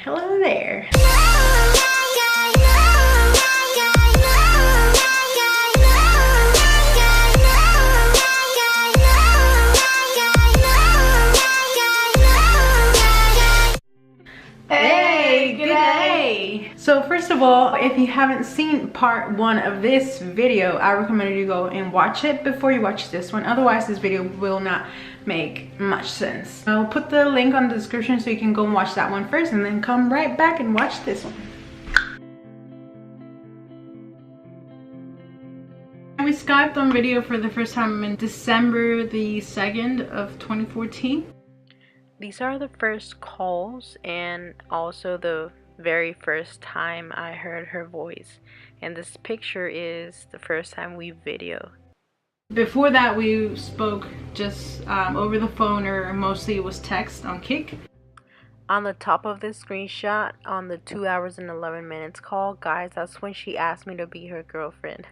Hello there. Hey, good day. So first of all, if you haven't seen part 1 of this video, I recommend you go and watch it before you watch this one. Otherwise, this video will not make much sense. I'll put the link on the description so you can go and watch that one first and then come right back and watch this one. We Skyped on video for the first time in December the 2nd of 2014. These are the first calls and also the very first time I heard her voice, and this picture is the first time we videoed. Before that, we spoke just over the phone, or mostly it was text on Kik. On the top of this screenshot, on the 2 hours and 11 minutes call, guys, that's when she asked me to be her girlfriend.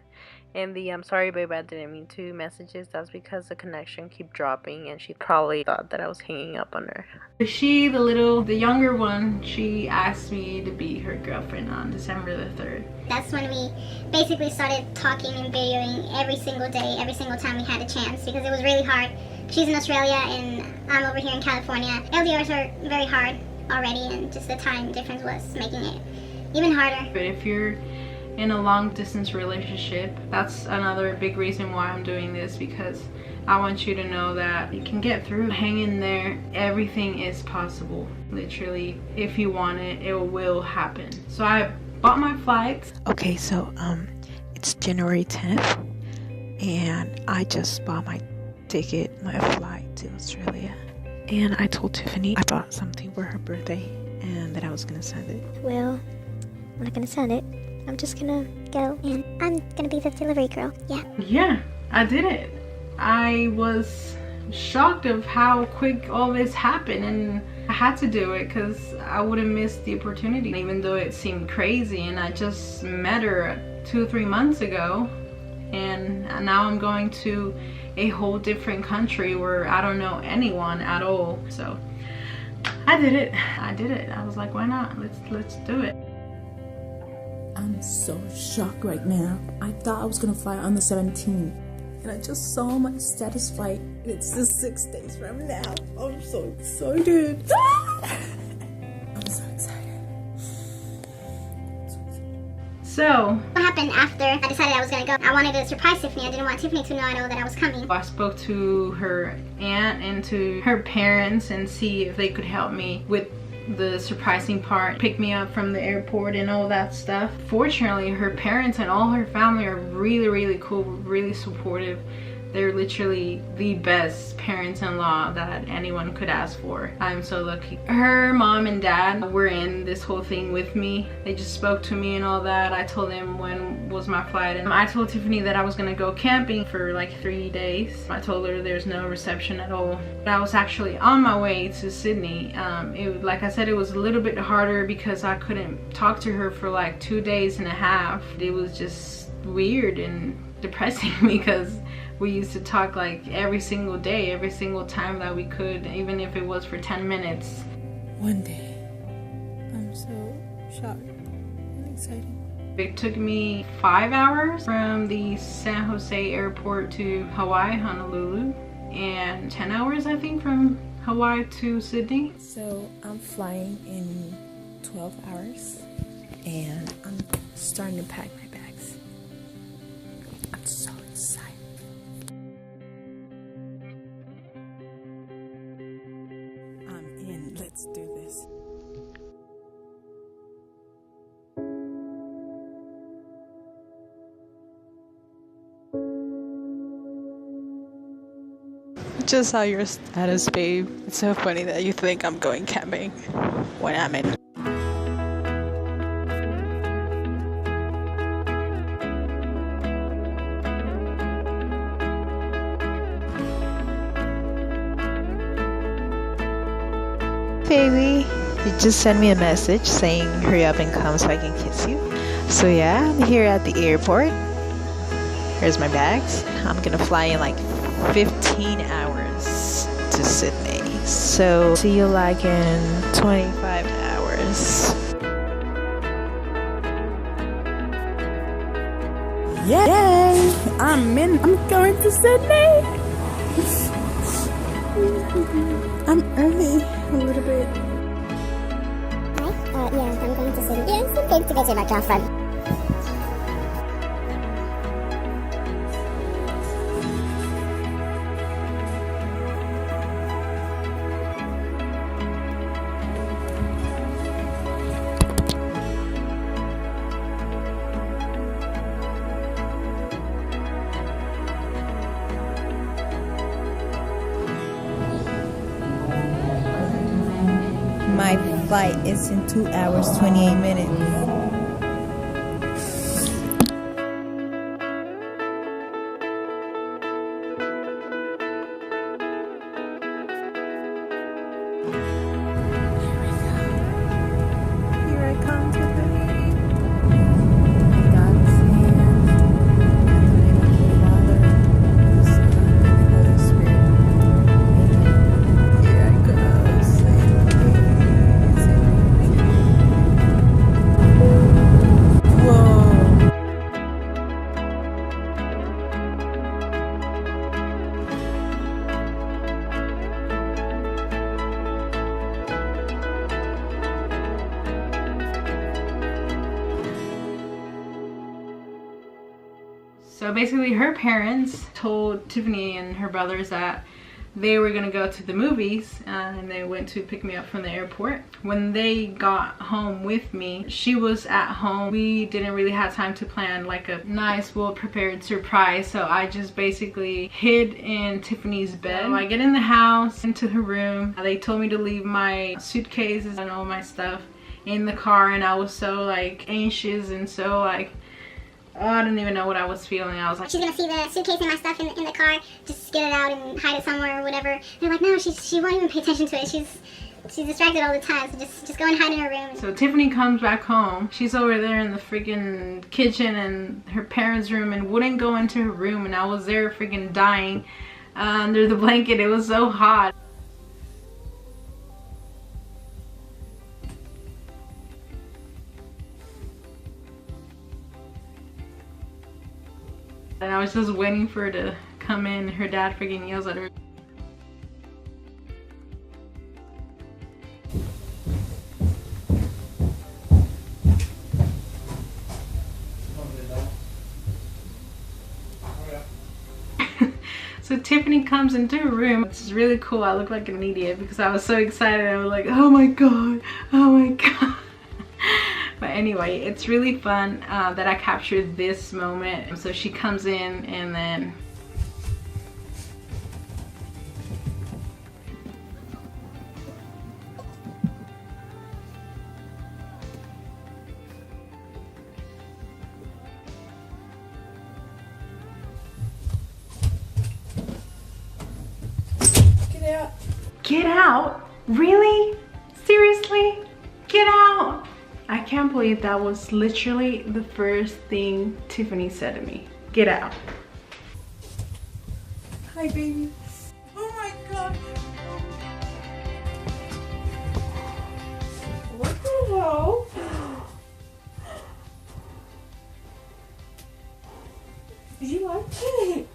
And the "I'm sorry babe, I didn't mean to" messages, that's because the connection kept dropping and she probably thought that I was hanging up on her. The younger one, she asked me to be her girlfriend on December the 3rd. That's when we basically started talking and videoing every single day, every single time we had a chance, because it was really hard. She's in Australia and I'm over here in California. LDRs are very hard already, and just the time difference was making it even harder. But if you're in a long distance relationship, that's another big reason why I'm doing this, because I want you to know that you can get through. Hang in there. Everything is possible. Literally, if you want it, it will happen. So I bought my flights. Okay, so it's January 10th and I just bought my ticket, my flight to Australia. And I told Tiffany I bought something for her birthday and that I was gonna send it. Well, I'm not gonna send it. I'm just gonna go and I'm gonna be the delivery girl. Yeah, I did it. I was shocked of how quick all this happened, and I had to do it because I would have missed the opportunity, even though it seemed crazy. And I just met her 2 or 3 months ago, and now I'm going to a whole different country where I don't know anyone at all. So I did it. I was like, why not? Let's do it. I'm so shocked right now. I thought I was gonna fly on the 17th, and I just saw my status flight. It's just 6 days from now. I'm so excited. I'm so excited. So what happened after I decided I was gonna go? I wanted to surprise Tiffany. I didn't want Tiffany to know that I was coming. I spoke to her aunt and to her parents and see if they could help me with the surprising part, pick me up from the airport and all that stuff. Fortunately, her parents and all her family are really cool, really supportive. They're literally the best parents-in-law that anyone could ask for. I'm so lucky. Her mom and dad were in this whole thing with me. They just spoke to me and all that. I told them when was my flight, and I told Tiffany that I was gonna go camping for like 3 days. I told her there's no reception at all. But I was actually on my way to Sydney. Like I said, it was a little bit harder because I couldn't talk to her for like 2.5 days. It was just weird and depressing because we used to talk like every single day, every single time that we could, even if it was for 10 minutes. One day. I'm so shocked and excited. It took me 5 hours from the San Jose airport to Hawaii, Honolulu, and 10 hours I think from Hawaii to Sydney. So I'm flying in 12 hours and I'm starting to pack my bags. I'm so excited. I'm in. Let's do this. Just saw your status, babe. It's so funny that you think I'm going camping when I'm in. Baby, you just sent me a message saying hurry up and come so I can kiss you. So yeah, I'm here at the airport. Here's my bags. I'm gonna fly in like 15 hours to Sydney. So see you like in 25 hours. Yay! I'm going to Sydney. I'm early a little bit. Hi. Yeah, I'm going to Sydney. Yeah, I'm going to go see my girlfriend. My flight is in 2 hours, 28 minutes. Here I come, Tiffany. God's hand. In the name of the Father, the Son, and the Holy Spirit. Amen. Here I go. Save me. Whoa. So basically her parents told Tiffany and her brothers that they were gonna go to the movies, and they went to pick me up from the airport. When they got home with me, she was at home. We didn't really have time to plan like a nice, well-prepared surprise, so I just basically hid in Tiffany's bed. So I get in the house, into her room. They told me to leave my suitcases and all my stuff in the car, and I was so like anxious and so like, oh, I didn't even know what I was feeling. I was like, She's gonna see the suitcase and my stuff in the car, just get it out and hide it somewhere or whatever. And they're like, no, she won't even pay attention to it. She's distracted all the time, so just go and hide in her room. so Tiffany comes back home. She's over there in the freaking kitchen and her parents' room and wouldn't go into her room, and I was there freaking dying under the blanket. It was so hot. And I was just waiting for her to come in. Her dad freaking yells at her. So Tiffany comes into her room. It's really cool. I look like an idiot because I was so excited. I was like, oh my god, oh my god. But anyway, it's really fun that I captured this moment. So she comes in and then get out? Really? Seriously? Get out? I can't believe that was literally the first thing Tiffany said to me. Get out. Hi, baby. Oh my god. What the hell? You like it?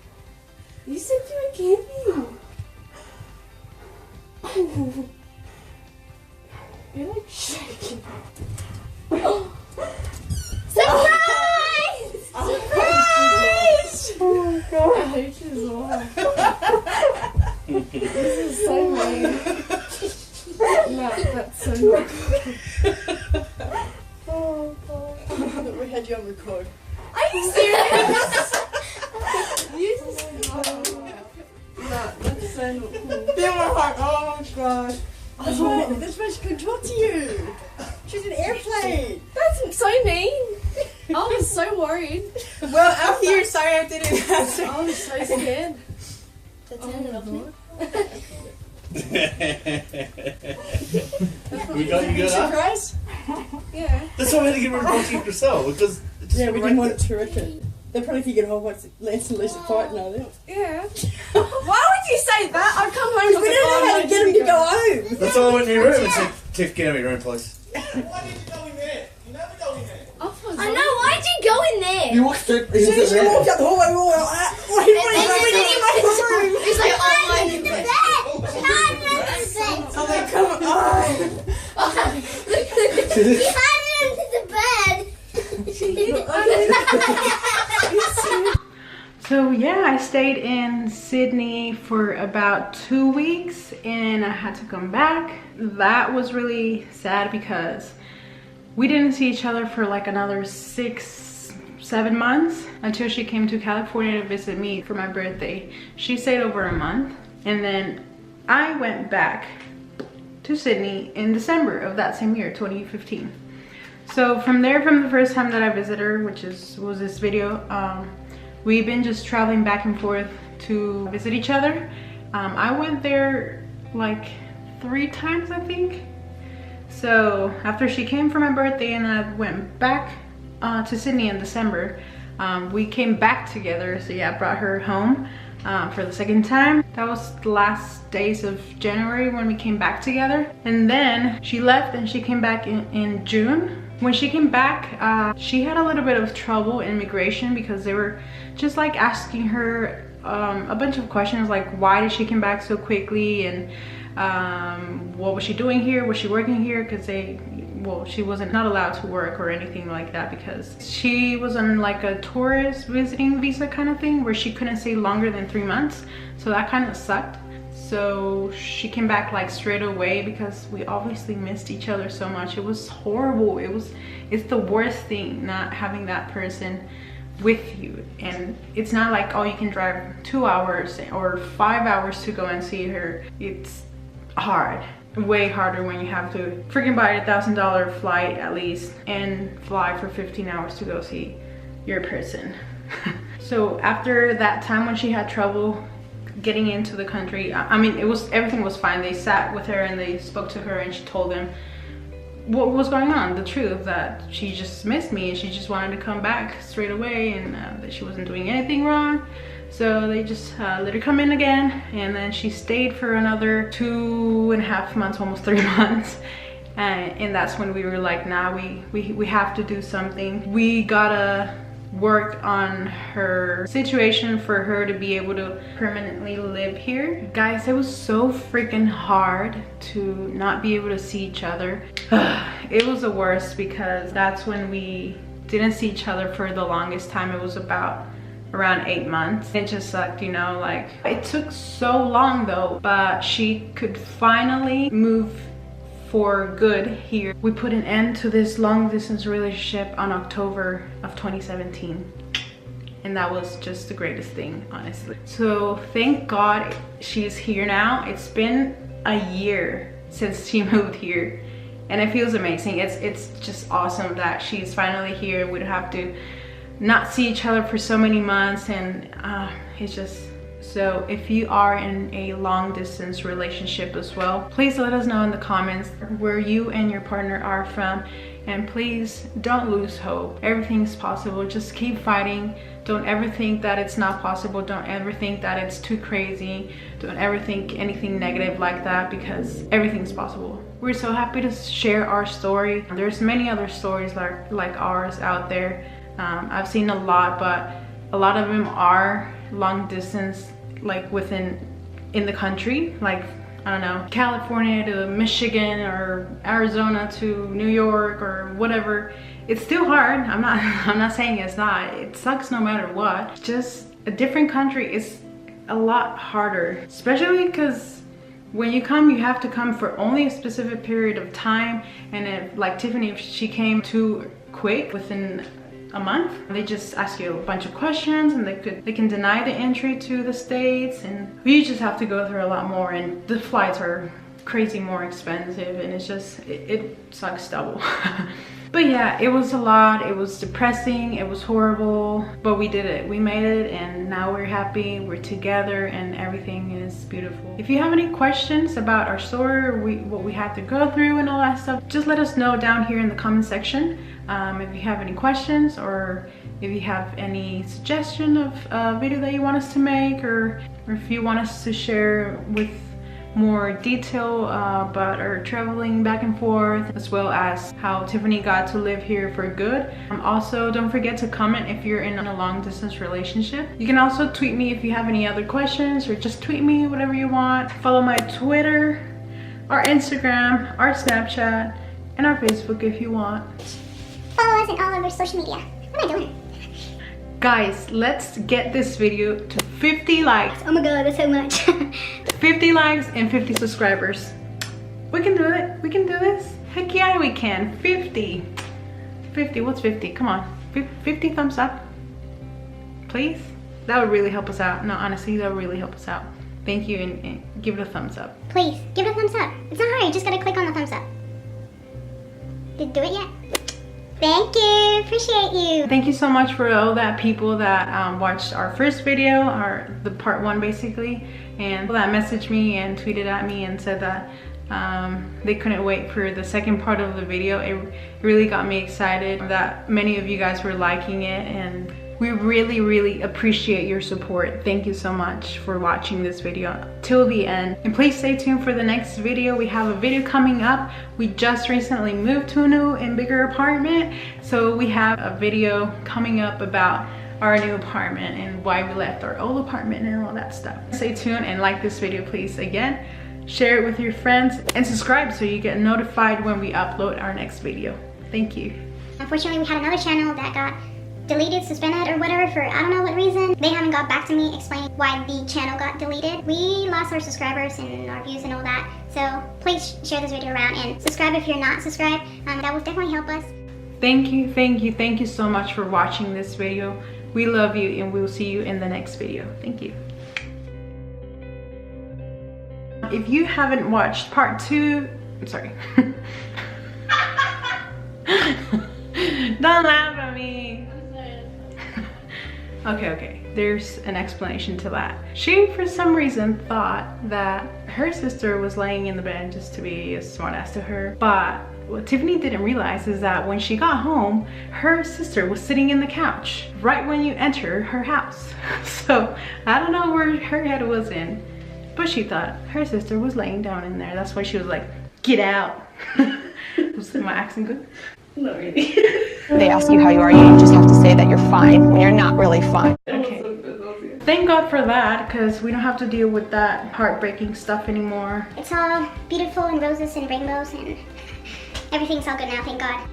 You said you were camping. You're like shaking. Surprise! Surprise! Oh my god. I hate you as well. This is so mean. No, that's so mean. Oh god. We had you on record. Are you serious? No, that's so cool. They were like, oh my god. That's why she couldn't talk to you. She's an airplane. That's so mean. I was so worried. Well, I'm here. Sorry I didn't answer. I was so scared. We got you good up? Surprise? Yeah. That's why we had to get rid of both of yourself, because it just Yeah, we right didn't want there. it to wreck it. They probably figured, oh, what's Lance and Lisa fighting over there. Yeah. Why would you say that? I'd come home and We didn't know how to get him to go home. That's why I went in your room and said, Tiff, get out of your room, please. Why did you go in there? You never go in there. I know, why'd you go in in there. You walked straight into As soon as you walked there. up the hallway, we were like, wait, And then he's like, oh my goodness. I'm like, come on. So yeah, I stayed in Sydney for about 2 weeks and I had to come back. That was really sad because we didn't see each other for like another 6-7 months until she came to California to visit me for my birthday. She stayed over a month and then I went back to Sydney in December of that same year, 2015. So from there, from the first time that I visited her, which was this video, we've been just traveling back and forth to visit each other. I went there like 3 times, I think. So after she came for my birthday and I went back to Sydney in December, we came back together. So yeah, I brought her home for the second time. That was the last days of January when we came back together. And then she left and she came back in June. When she came back, she had a little bit of trouble in immigration because they were just like asking her a bunch of questions like why did she come back so quickly and what was she doing here, was she working here, because she wasn't not allowed to work or anything like that because she was on like a tourist visiting visa kind of thing where she couldn't stay longer than 3 months, so that kind of sucked. So she came back like straight away because we obviously missed each other so much. It was horrible. It's the worst thing not having that person with you, and it's not like, oh, you can drive 2 hours or 5 hours to go and see her. It's hard, way harder when you have to freaking buy a $1,000 flight at least and fly for 15 hours to go see your person. So after that time when she had trouble getting into the country, I mean, everything was fine. They sat with her and they spoke to her and she told them what was going on, the truth, that she just missed me and she just wanted to come back straight away, and that she wasn't doing anything wrong. So they just let her come in again, and then she stayed for another 2.5 months, almost 3 months. And that's when we were like, nah, we have to do something. We gotta work on her situation for her to be able to permanently live here. Guys, it was so freaking hard to not be able to see each other. It was the worst because that's when we didn't see each other for the longest time. It was around 8 months. It just sucked, you know, like it took so long though, but she could finally move for good here. We put an end to this long distance relationship on October of 2017. And that was just the greatest thing, honestly. So thank God she's here now. It's been a year since she moved here. And it feels amazing. It's just awesome that she's finally here. We don't have to not see each other for so many months, and it's just, so if you are in a long distance relationship as well, please let us know in the comments where you and your partner are from, and please don't lose hope. Everything's possible. Just keep fighting. Don't ever think that it's not possible. Don't ever think that it's too crazy. Don't ever think anything negative like that, because everything's possible. We're so happy to share our story. There's many other stories like ours out there. I've seen a lot, but a lot of them are long distance, like in the country, like, I don't know, California to Michigan or Arizona to New York or whatever. It's still hard. I'm not saying it's not. It sucks no matter what. Just a different country is a lot harder, especially because when you come, you have to come for only a specific period of time. And if, like Tiffany, if she came too quick within a month, they just ask you a bunch of questions and they can deny the entry to the States, and you just have to go through a lot more, and the flights are crazy more expensive, and it's just, it sucks double. But yeah, it was a lot. It was depressing, it was horrible, but we did it. We made it, and now we're happy, we're together, and everything is beautiful. If you have any questions about our story or what we had to go through and all that stuff, just let us know down here in the comment section. If you have any questions, or if you have any suggestion of a video that you want us to make, or if you want us to share with more detail about our traveling back and forth, as well as how Tiffany got to live here for good. Also, don't forget to comment if you're in a long distance relationship. You can also tweet me if you have any other questions, or just tweet me whatever you want. Follow my Twitter, our Instagram, our Snapchat, and our Facebook if you want. Follow us on all of our social media. What am I doing? Guys, let's get this video to 50 likes. Oh my god, that's so much. 50 likes and 50 subscribers. We can do it. We can do this. Heck yeah, we can. 50. 50, what's 50? Come on. 50 thumbs up. Please? That would really help us out. No, honestly, that would really help us out. Thank you, and give it a thumbs up. Please, give it a thumbs up. It's not hard, you just gotta click on the thumbs up. Did you do it yet? Thank you, appreciate you. Thank you so much for all that people that watched our first video, the part 1 basically, and that messaged me and tweeted at me and said that they couldn't wait for the second part of the video. It really got me excited that many of you guys were liking it, and we really appreciate your support. Thank you so much for watching this video till the end, and please stay tuned for the next video. We have a video coming up. We just recently moved to a new and bigger apartment, so we have a video coming up about our new apartment and why we left our old apartment and all that stuff. Stay tuned and like this video, please. Again, share it with your friends and subscribe so you get notified when we upload our next video. Thank you. Unfortunately, we had another channel that got deleted, suspended, or whatever for I don't know what reason. They haven't got back to me explaining why the channel got deleted. We lost our subscribers and our views and all that, so please share this video around and subscribe if you're not subscribed. That will definitely help us. Thank you so much for watching this video. We love you, and we'll see you in the next video. Thank you. If you haven't watched part 2, I'm sorry. Don't laugh at me. Okay, there's an explanation to that. She, for some reason, thought that her sister was laying in the bed just to be a smartass to her. But what Tiffany didn't realize is that when she got home, her sister was sitting in the couch right when you enter her house. So I don't know where her head was in, but she thought her sister was laying down in there. That's why she was like, "Get out." Was my accent good? Not really. They ask you how you are, you just have to say that you're fine when you're not really fine. Okay. Thank God for that, because we don't have to deal with that heartbreaking stuff anymore. It's all beautiful and roses and rainbows and everything's all good now, thank God.